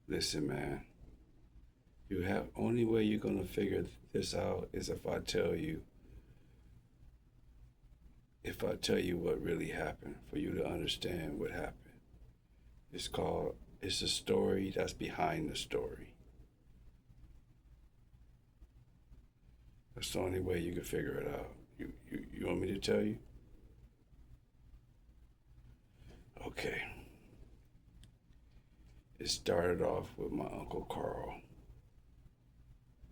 Listen, man. You have only way you're gonna figure this out is if I tell you what really happened, for you to understand what happened. It's a story that's behind the story. That's the only way you can figure it out. You want me to tell you? Okay. It started off with my Uncle Carl.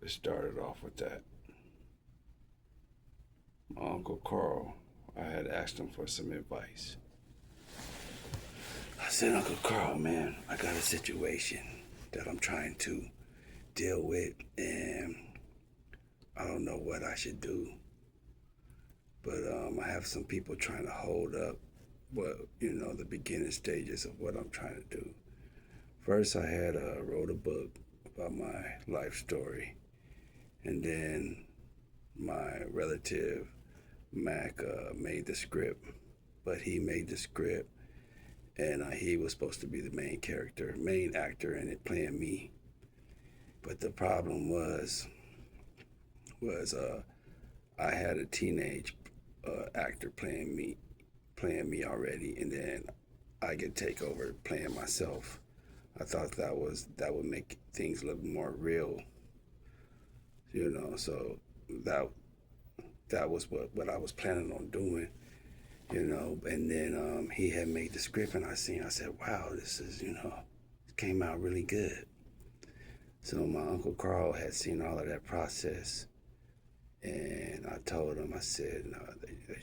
It started off with that. My Uncle Carl, I had asked him for some advice. I said, Uncle Carl, man, I got a situation that I'm trying to deal with, and I don't know what I should do. But I have some people trying to hold up the beginning stages of what I'm trying to do. First, I had wrote a book about my life story, and then my relative Mac made the script, but he made the script, and he was supposed to be the main actor in it, playing me. But the problem was I had a teenage actor playing me already, and then I could take over playing myself. I thought that would make things look more real, So that that was what I was planning on doing. And then he had made the script, and I said, wow, this is it came out really good. So my Uncle Carl had seen all of that process, and I told him, I said, no,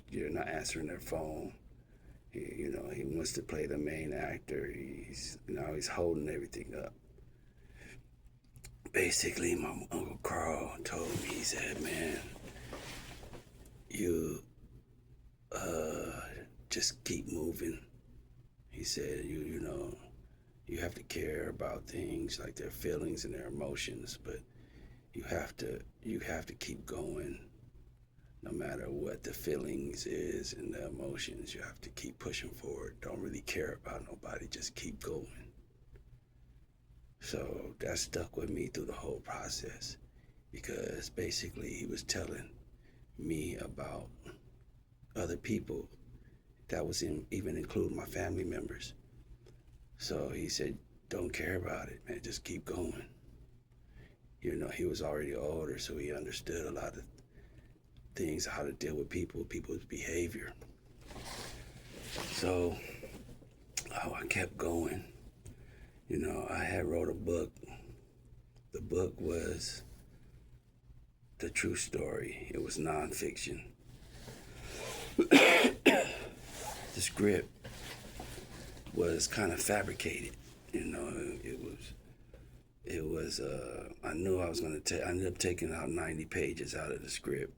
you're not answering their phone. He wants to play the main actor. He's holding everything up. Basically, my Uncle Carl told me, he said, man, you uh, just keep moving. He said, you have to care about things like their feelings and their emotions, but you have to keep going no matter what the feelings is and the emotions. You have to keep pushing forward. Don't really care about nobody. Just keep going. So that stuck with me through the whole process because basically he was telling me about other people that was even including my family members. So he said, don't care about it, man. Just keep going. He was already older, so he understood a lot of things, how to deal with people's behavior. So I kept going. I had wrote a book. The book was the true story. It was nonfiction. The script was kind of fabricated. I knew I was going to take, I ended up taking out 90 pages out of the script.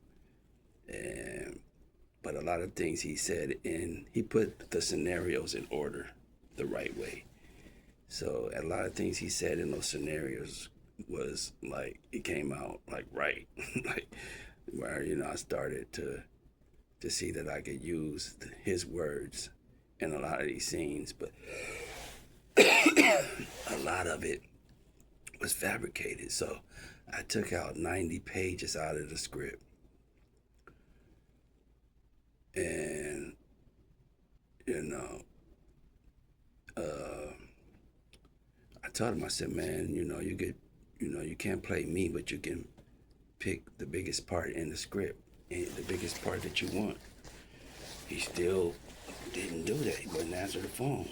But a lot of things he said, and he put the scenarios in order the right way. So a lot of things he said in those scenarios was like, it came out like right. Like where, I started to see that I could use his words in a lot of these scenes, but a lot of it was fabricated. So I took out 90 pages out of the script. And, you know, uh, I told him, I said, man, you can't play me, but you can pick the biggest part in the script, and the biggest part that you want. He still didn't do that. He wouldn't answer the phone.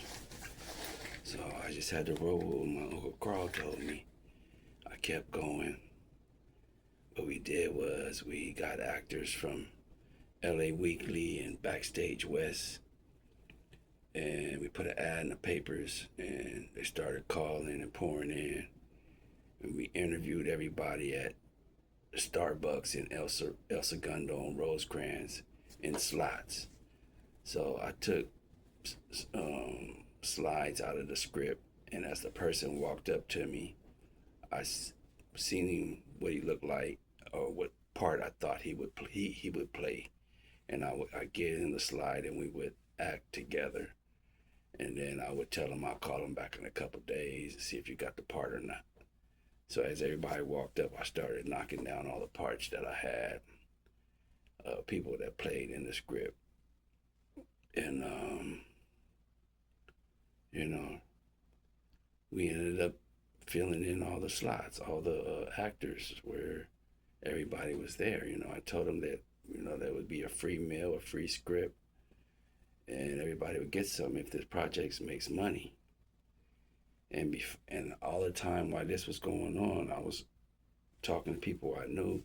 So I just had to roll with what my Uncle Carl told me. I kept going. What we did was we got actors from LA Weekly and Backstage West, and we put an ad in the papers, and they started calling and pouring in. And we interviewed everybody at Starbucks in El Segundo and Rosecrans in slots. So I took slides out of the script, and as the person walked up to me, I seen him what he looked like or what part I thought he would play, and I get in the slide and we would act together. And then I would tell him I'll call him back in a couple of days to see if you got the part or not. So as everybody walked up, I started knocking down all the parts that I had, people that played in the script. And, you know, we ended up filling in all the slots, all the actors where everybody was there. I told them that, there would be a free meal, a free script, and everybody would get some if this project makes money. And all the time while this was going on, I was talking to people I knew,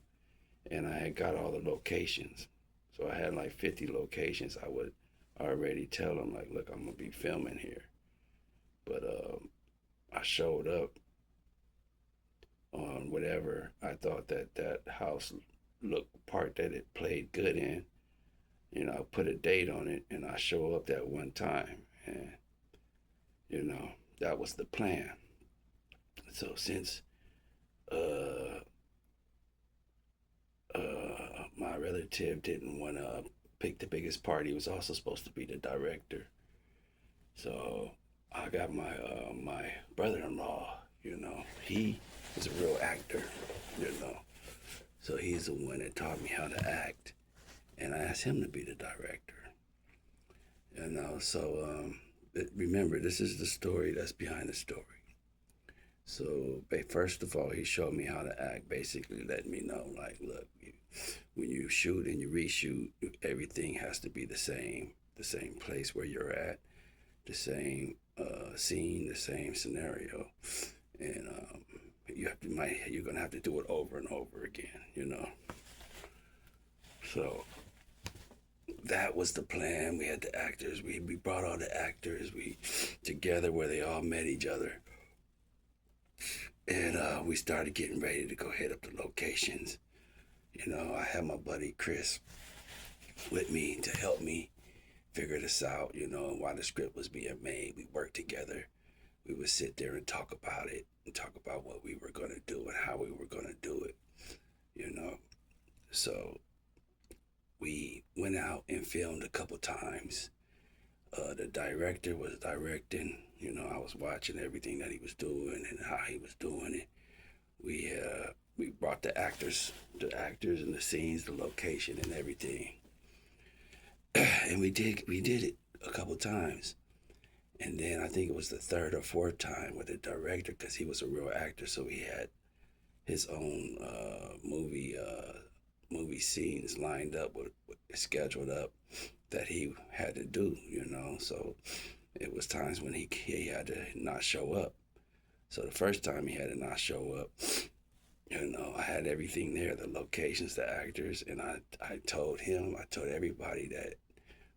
and I had got all the locations. So I had like 50 locations. I would already tell them, like, look, I'm gonna be filming here. But I showed up on whatever I thought that house looked part that it played good in. I put a date on it, and I show up that one time, and you know that was the plan. So since uh, my relative didn't want to pick the biggest part, he was also supposed to be the director. So I got my brother-in-law. He is a real actor. You know, so he's the one that taught me how to act, and I asked him to be the director. So remember, this is the story that's behind the story. So first of all, he showed me how to act. Basically, let me know, like, look, when you shoot and you reshoot, everything has to be the same place where you're at, the same scene, the same scenario, and you're gonna have to do it over and over again. So that was the plan. We had the actors. We brought all the actors together where they all met each other, and we started getting ready to go hit up the locations. I had my buddy Chris with me to help me figure this out. While the script was being made, we worked together. We would sit there and talk about it and talk about what we were going to do and how we were going to do it. So we went out and filmed a couple times. The director was directing. I was watching everything that he was doing and how he was doing it. We brought the actors and the scenes, the location and everything, and we did it a couple times. And then I think it was the third or fourth time with the director, because he was a real actor, so he had his own movie scenes lined up, with scheduled up that he had to do. So it was times when he had to not show up. So the first time he had to not show up, I had everything there, the locations, the actors, and I told everybody that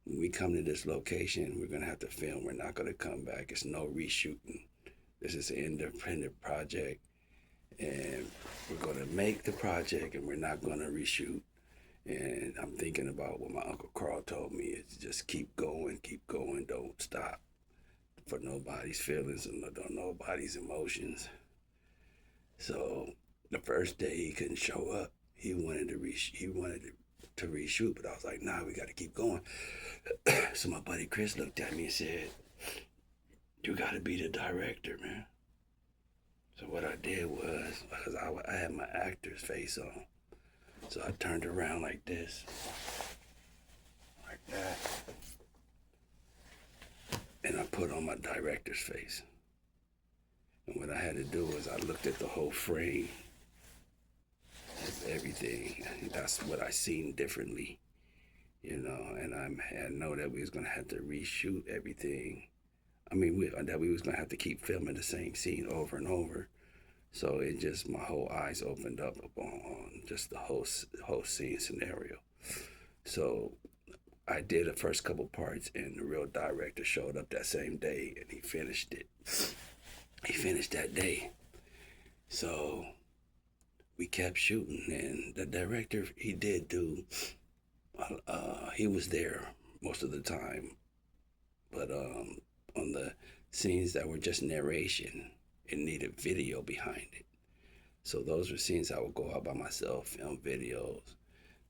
when we come to this location, we're going to have to film. We're not going to come back. It's no reshooting. This is an independent project, and we're going to make the project, and we're not going to reshoot. And I'm thinking about what my Uncle Carl told me. It's just keep going, don't stop for nobody's feelings and nobody's emotions. So the first day he couldn't show up. He wanted to reshoot, but I was like, nah, we got to keep going. So my buddy Chris looked at me and said, you got to be the director, man. So what I did was, because I had my actor's face on, so I turned around like this, like that, and I put on my director's face. And what I had to do was I looked at the whole frame of everything. That's what I seen differently, and I know that we was gonna have to reshoot everything. That we was gonna have to keep filming the same scene over and over. So it just, my whole eyes opened up on just the whole scene scenario. So I did the first couple parts, and the real director showed up that same day, and he finished it. He finished that day. So we kept shooting, and the director, he did do, he was there most of the time, but on the scenes that were just narration, it needed video behind it. So those were scenes I would go out by myself, film videos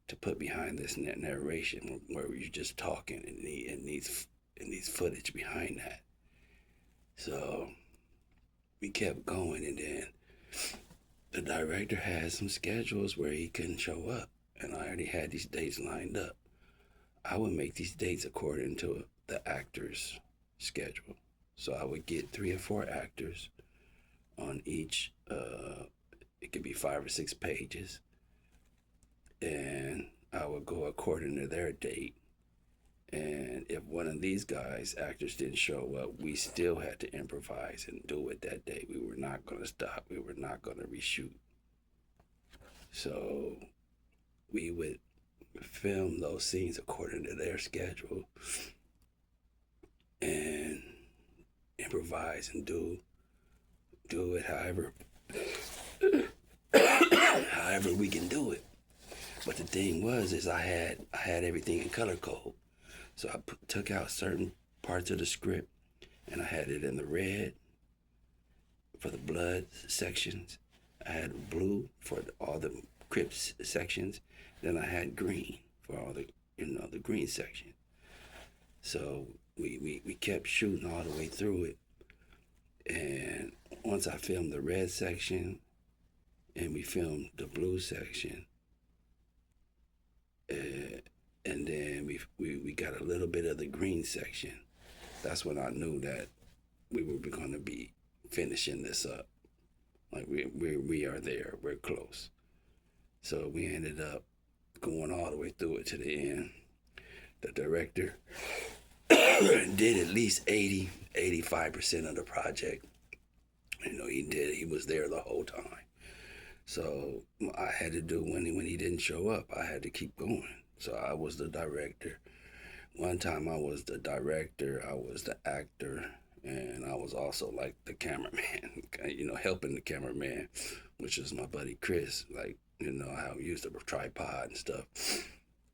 to put behind this narration where you're just talking, and it needs footage behind that. So we kept going, and then the director had some schedules where he couldn't show up, and I already had these dates lined up. I would make these dates according to the actor's schedule. So I would get 3 or 4 actors on each. It could be 5 or 6 pages, and I would go according to their date. And if one of these guys, actors, didn't show up, we still had to improvise and do it that day. We were not going to stop. We were not going to reshoot. So we would film those scenes according to their schedule and improvise and do it however we can do it. But the thing is I had everything in color code. So I took out certain parts of the script, and I had it in the red for the blood sections. I had blue for all the crypt sections. Then I had green for all the the green section. So we kept shooting all the way through it. And once I filmed the red section and we filmed the blue section, and then we got a little bit of the green section, that's when I knew that we were going to be finishing this up. Like we are there, we're close. So we ended up going all the way through it to the end. The director did at least 85% of the project. He was there the whole time. So I had to do, when he didn't show up, I had to keep going. So I was the director. One time I was the director, I was the actor, and I was also like the cameraman, helping the cameraman, which is my buddy Chris, how he used a tripod and stuff.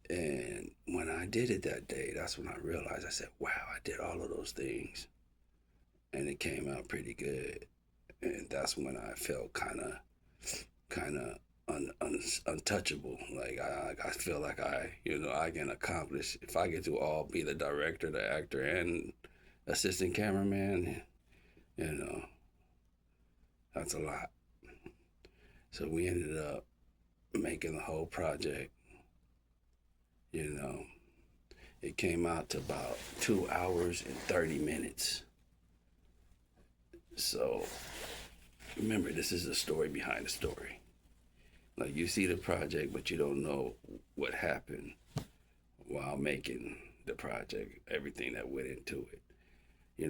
And when I did it that day, that's when I realized, I said, wow, I did all of those things. And it came out pretty good. And that's when I felt kind of untouchable. Like I feel like I can accomplish, if I get to all be the director, the actor, and assistant cameraman, that's a lot. So we ended up making the whole project. It came out to about 2 hours and 30 minutes. So remember, this is the story behind the story. Like, you see the project, but you don't know what happened while making the project, everything that went into it.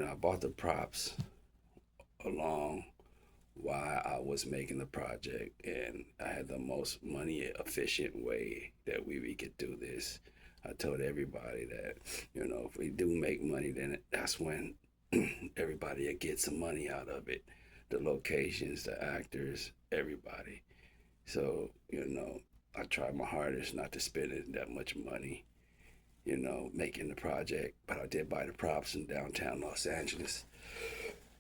I bought the props along while I was making the project, and I had the most money efficient way that we could do this. I told everybody that, if we do make money, then that's when everybody will get some money out of it. The locations, the actors, everybody. So, I tried my hardest not to spend that much money, making the project. But I did buy the props in downtown Los Angeles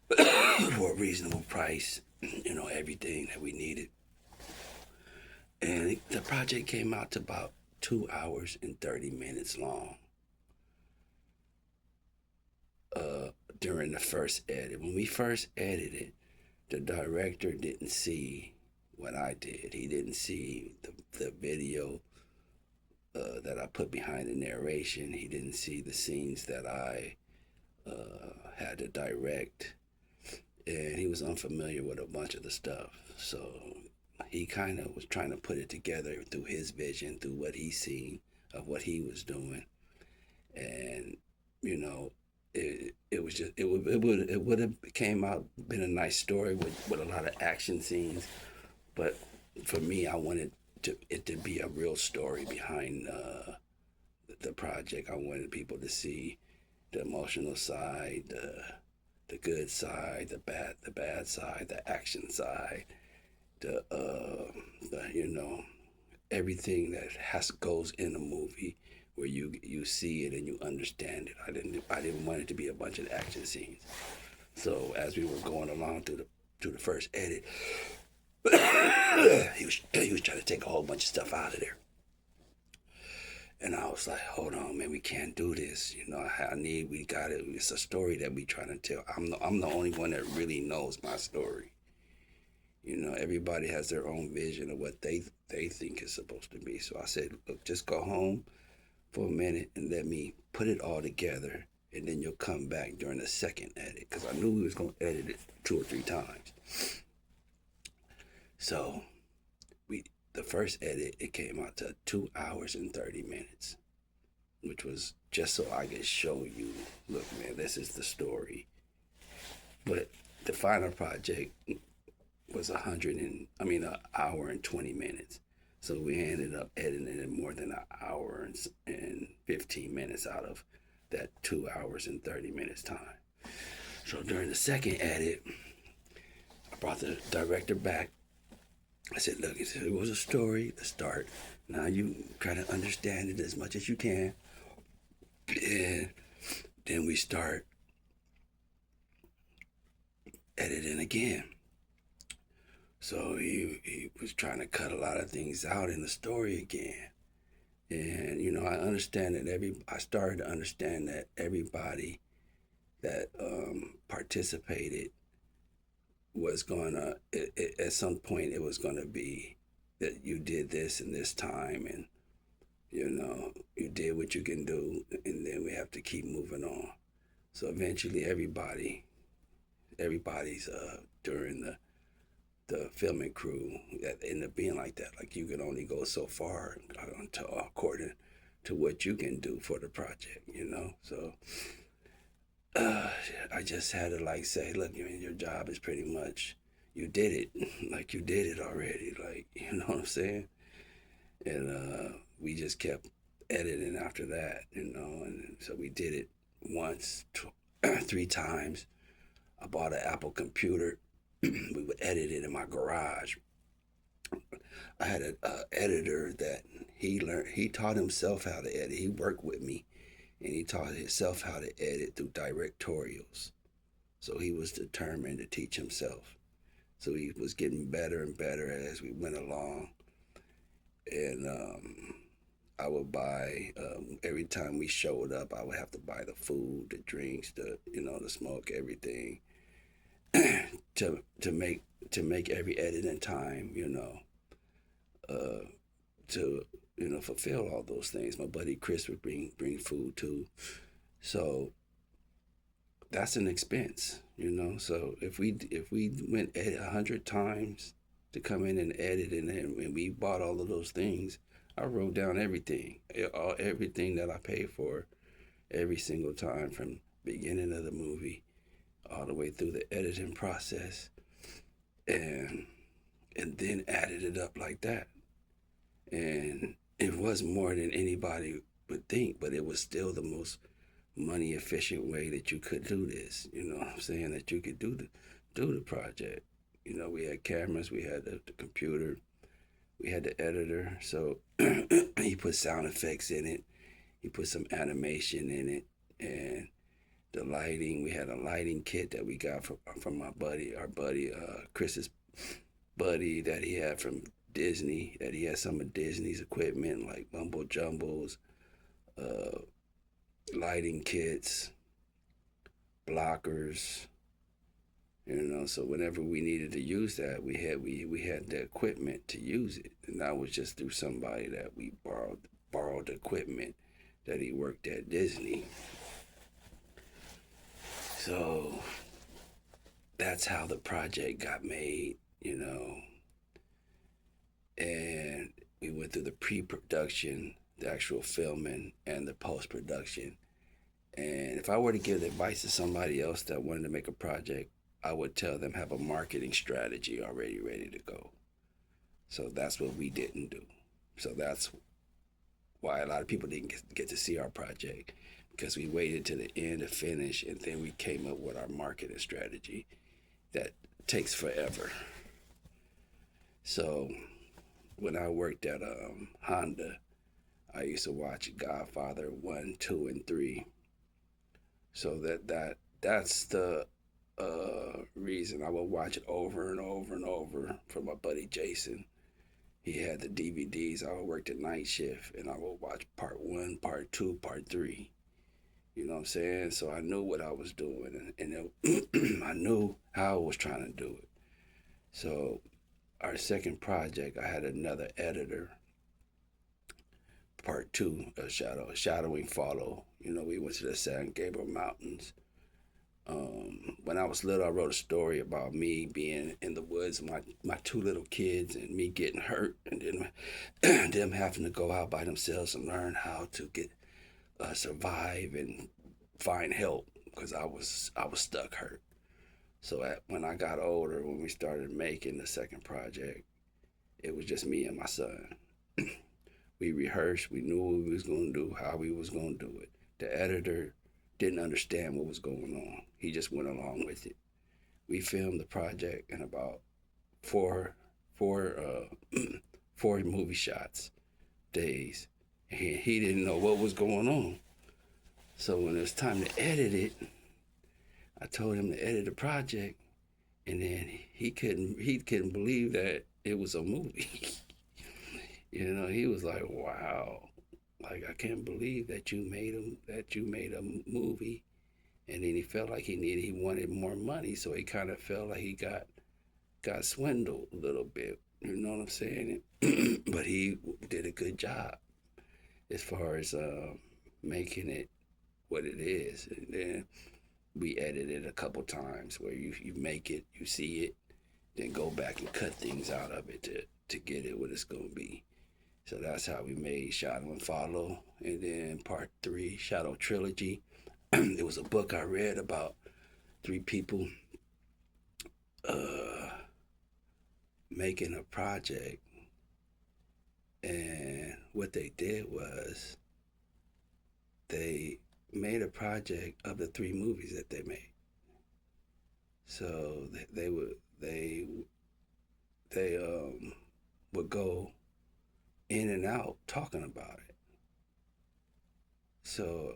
for a reasonable price, everything that we needed. And the project came out to about 2 hours and 30 minutes long. During the first edit. When we first edited, the director didn't see what I did. He didn't see the video that I put behind the narration. He didn't see the scenes that I had to direct. And he was unfamiliar with a bunch of the stuff. So he kind of was trying to put it together through his vision, through what he seen of what he was doing. And, it would have been a nice story with a lot of action scenes. But for me, I wanted it to be a real story behind the project. I wanted people to see the emotional side, the good side, the bad side, the action side, the everything that goes in a movie, where you see it and you understand it. I didn't want it to be a bunch of action scenes. So as we were going along through the first edit, he was trying to take a whole bunch of stuff out of there. And I was like, hold on, man, we can't do this. We got it. It's a story that we trying to tell. I'm the only one that really knows my story. Everybody has their own vision of what they think is supposed to be. So I said, look, just go home for a minute and let me put it all together, and then you'll come back during the second edit, because I knew we was gonna edit it 2 or 3 times. So the first edit, it came out to 2 hours and 30 minutes, which was just so I could show you, look, man, this is the story. But the final project was an hour and 20 minutes. So we ended up editing it more than an hour and 15 minutes out of that 2 hours and 30 minutes time. So during the second edit, I brought the director back. I said, look, it was a story to start. Now you try to understand it as much as you can. And then we start editing again. So he was trying to cut a lot of things out in the story again. And, I started to understand that everybody that participated was at some point it was going to be that you did this in this time, and, you did what you can do, and then we have to keep moving on. So eventually everybody's during the filming crew that ended up being like that. Like, you can only go so far according to what you can do for the project, So I just had to say, look, your job is pretty much, you did it. Like, you did it already. Like, you know what I'm saying? And we just kept editing after that, and so we did it once, 3 times. I bought an Apple computer. We would edit it in my garage. I had an editor that he taught himself how to edit. He worked with me, and he taught himself how to edit through directorials. So he was determined to teach himself. So he was getting better and better as we went along. And I would buy, every time we showed up, I would have to buy the food, the drinks, the smoke, everything. to make every edit in time, to fulfill all those things. My buddy Chris would bring food too, so that's an expense, So if we went edit 100 times to come in and edit, and then when we bought all of those things, I wrote down everything that I paid for every single time, from beginning of the movie all the way through the editing process, and then added it up like that. And it was more than anybody would think, but it was still the most money efficient way that you could do this. You know what I'm saying? That you could do the project. We had cameras, we had the computer, we had the editor. So he put sound effects in it, he put some animation in it, and the lighting. We had a lighting kit that we got from our buddy Chris's buddy, that he had from Disney. That he had some of Disney's equipment, like Mumbo Jumbos, lighting kits, blockers. So whenever we needed to use that, we had the equipment to use it, and that was just through somebody that we borrowed the equipment that he worked at Disney. So that's how the project got made, and we went through the pre-production, the actual filming, and the post-production. And if I were to give advice to somebody else that wanted to make a project, I would tell them, have a marketing strategy already ready to go. So that's what we didn't do. So that's why a lot of people didn't get to see our project, because we waited to the end to finish, and then we came up with our marketing strategy that takes forever. So when I worked at Honda, I used to watch Godfather 1, 2, and 3. So that's the reason I would watch it over and over and over, from my buddy Jason. He had the DVDs. I would work the night shift and I would watch part one, part two, part three. You know what I'm saying? So I knew what I was doing, and I knew how I was trying to do it. So our second project, I had another editor. Part two, shadowing follow. You know, we went to the San Gabriel Mountains. When I was little, I wrote a story about me being in the woods, my two little kids, and me getting hurt, and then them having to go out by themselves and learn how to get survive and find help because I was stuck hurt. So when I got older, when we started making the second project, it was just me and my son. We rehearsed. We knew what we was gonna do, how we was gonna do it. The editor didn't understand what was going on. He just went along with it. We filmed the project in about four, four, four movie shots days. He didn't know what was going on. So when it was time to edit it, I told him to edit the project, and then he couldn't believe that it was a movie. You know, he was like, "Wow, like I can't believe that you made a movie." And then he felt like he wanted more money, so he kind of felt like he got swindled a little bit. You know what I'm saying? But he did a good job as far as making it what it is. And then we edited a couple times where you make it, you see it, then go back and cut things out of it to get it what it's gonna be. So that's how we made Shadow and Follow, and then part three, Shadow Trilogy. It was a book I read about three people uh, making a project, and what they did was they made a project of the three movies that they made. So they would go in and out talking about it. So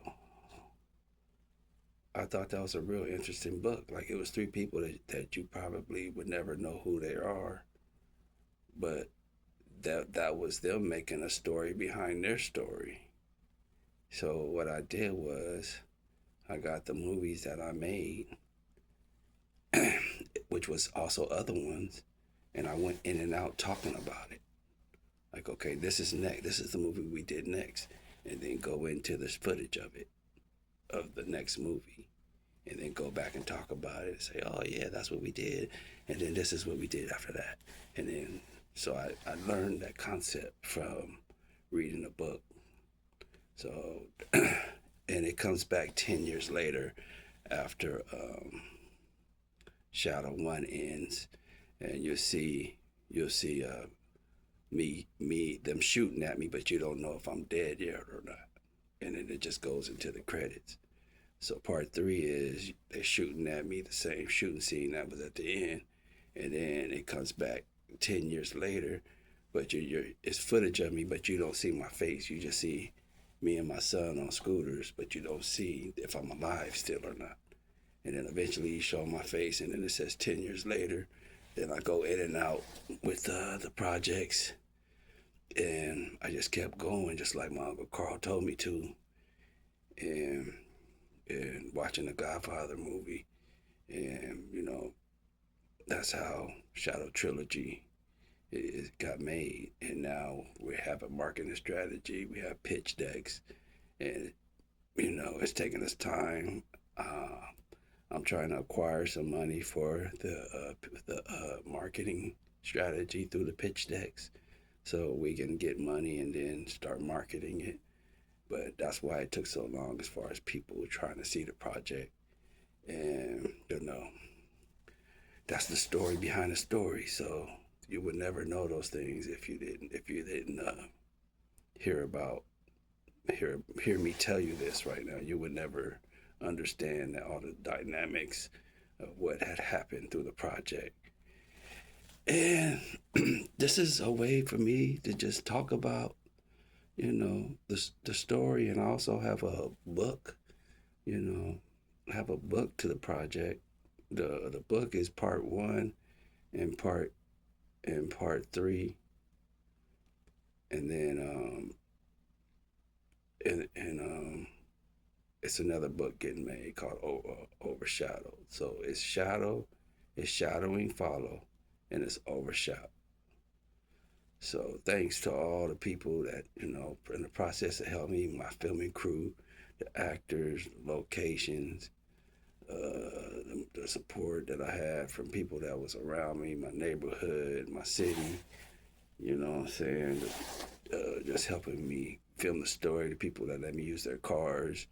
I thought that was a real interesting book. Like it was three people that you probably would never know who they are, but that was them making a story behind their story. So what I did was I got the movies that I made, which was also other ones, and I went in and out talking about it. Like, okay, this is next. This is the movie we did next, and then go into this footage of it, of the next movie, and then go back and talk about it and say, oh yeah, that's what we did, and then this is what we did after that, and then so I learned that concept from reading a book. So, and it comes back 10 years later after Shadow One ends, and you'll see them shooting at me, but you don't know if I'm dead yet or not, and then it just goes into the credits. So part three is they're shooting at me, the same shooting scene that was at the end, and then it comes back 10 years later, but it's footage of me, but you don't see my face. You just see me and my son on scooters, but you don't see if I'm alive still or not. And then eventually you show my face, and then it says 10 years later. Then I go in and out with the projects, and I just kept going, just like my uncle Carl told me to, and watching the Godfather movie, and that's how Shadow Trilogy it got made. And now we have a marketing strategy, we have pitch decks, and it's taking us time. I'm trying to acquire some money for the marketing strategy through the pitch decks, so we can get money and then start marketing it. But that's why it took so long, as far as people trying to see the project, and that's the story behind the story. So you would never know those things if you didn't hear about hear me tell you this right now. You would never understand all the dynamics of what had happened through the project. And this is a way for me to just talk about, the story, and I also have a book, you know, have a book to the project. The book is part one and part three. and then and it's another book getting made called Overshadowed. So it's shadow, it's shadowing follow, and it's overshadowed. So thanks to all the people that in the process that helped me, my filming crew, the actors, locations, the support that I had from people that was around me, my neighborhood, my city. You know what I'm saying? Just helping me film the story. The people that let me use their cars,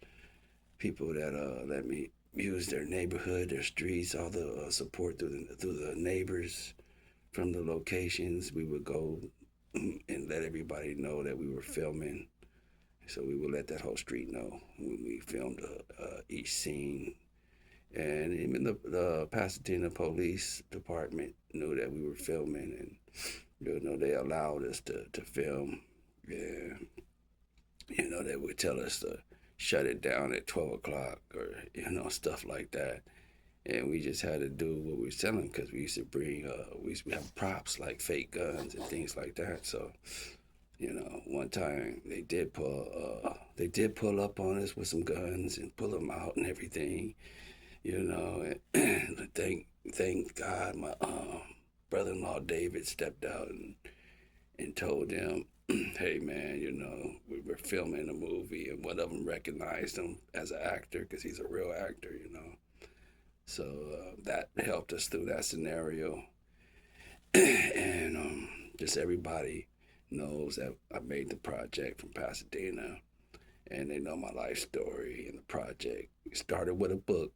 people that let me use their neighborhood, their streets, all the support through the neighbors from the locations. We would go and let everybody know that we were filming. So we would let that whole street know when we filmed each scene. And even the Pasadena Police Department knew that we were filming, and they allowed us to film. Yeah, they would tell us to shut it down at 12 o'clock, or stuff like that. And we just had to do what we were selling, because we used to bring we used to have props like fake guns and things like that. So one time they did pull up on us with some guns and pull them out and everything. And thank God my brother-in-law David stepped out and told them, hey man, we were filming a movie, and one of them recognized him as an actor because he's a real actor. So that helped us through that scenario. And just everybody knows that I made the project from Pasadena, and they know my life story. And the project started with a book,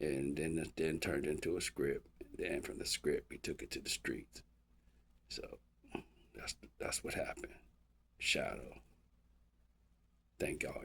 and then turned into a script. And then from the script, we took it to the streets. So that's what happened. Shadow. Thank y'all.